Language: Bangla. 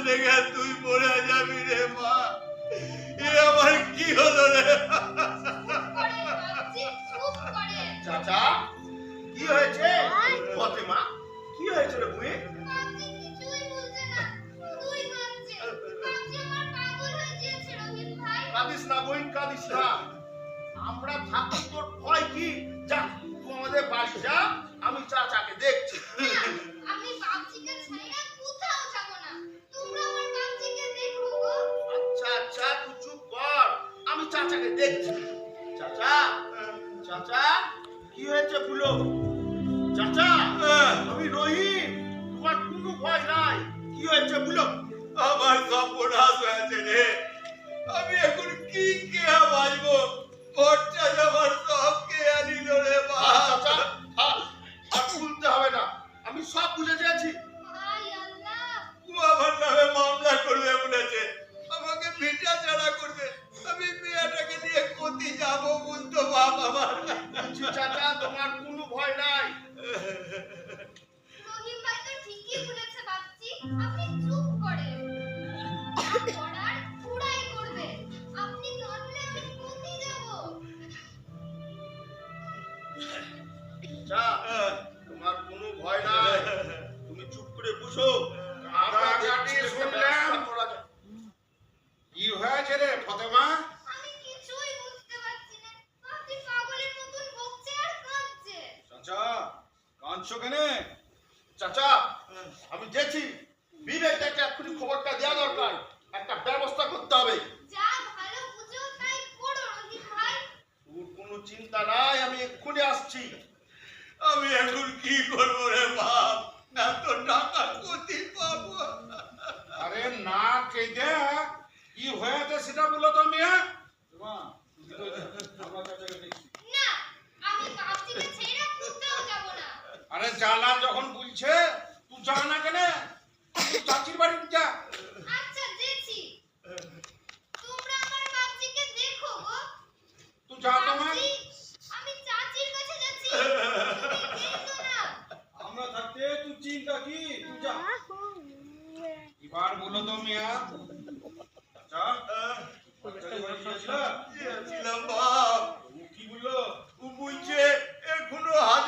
দেখে তুই মরে যাবি রে মা। এ আমার কি হলো রে? চাচা কি হয়েছে? ফতেমা কি হয়েছে রে বুড়ি? কাঁদিস না বই, কাঁদিস না। আমরা থাকি তোর ভয় কি? যা তুই আমাদের বাড়ি যা, আমি চাচাকে দেখছি। আমি বাবজিকে ছাইরা কোথাও যাব না। তোমরা আমার বাবজিকে দেখো গো। আচ্ছা আচ্ছা তুই চুপ কর, আমি চাচাকে দেখছি। চাচা চাচা কি হয়েছে বলো? চাচা আমি রহিম, তোমার কোনো ভয় নাই। কি হয়েছে বলো? আমার সর্বনাশ হয়েছে রে। আমি এখন কি খেয়ে বাঁচবো? খরচা আমার সব খেয়ে নিল রে মা। চাচা আর শুনতে হবে না, আমি সব বুঝে গেছি। হায় আল্লাহ, ও আমার নামে মামলা করবে বলেছে, আমাকে ভিটা ছাড়া করবে। আমি মেয়েটাকে নিয়ে কোথায় যাবো বলতো বাপ আমার। বলছি চাচা তোমার কোনো ভয় নাই। রহিম ভাই তো ঠিকই বলেছে বাবজি। আপনি চুপ করেন। যা করার পুরাই করবে। আপনি নড়লে আমি কোথায় যাব? চাচা তোমার কোনো ভয় নাই, তুমি চুপ করে বসো। আমরা দেখছি একটা ব্যবস্থা করা যায়। কি হয়েছে রে ফতেমা? আমি কিছুই বুঝতে পারছি না। বাবজি পাগলের মতন বকছে আর কাঁদছে। চাচা কাঁদছো কেন? চাচা আমি দেখছি, বিবেকটাকে এক্ষুনি খবরটা দেওয়া দরকার, একটা ব্যবস্থা করতে হবে। যা ভালো বুঝো তাই করো রহিম ভাই। তোর কোনো চিন্তা নাই, আমি এক্ষুনি আসছি। আমি এখন কি করবো রে বাপ? এত টাকা কোথায় পাবো? আরে না কেঁদে কি হয়েছে সেটা বলো তো মিয়া। না, আমি বাবজিকে ছেড়ে কোথাও যাব না। আরে জানা যখন বলছে তুই যা না কেন, তুই চাচির বাড়ি যা। আচ্ছা যেছি। তোমরা আমার বাবজিকে দেখো গো। তুই যা তো মা। বাবজি, আমি চাচির কাছে যাচ্ছি। তুমি যেও না। আমরা থাকতে তুই চিন্তা কি, তুই যা। এবার বলো তো মিয়া। চাচা বাচ্চাকে বাড়ি গিয়েছিল?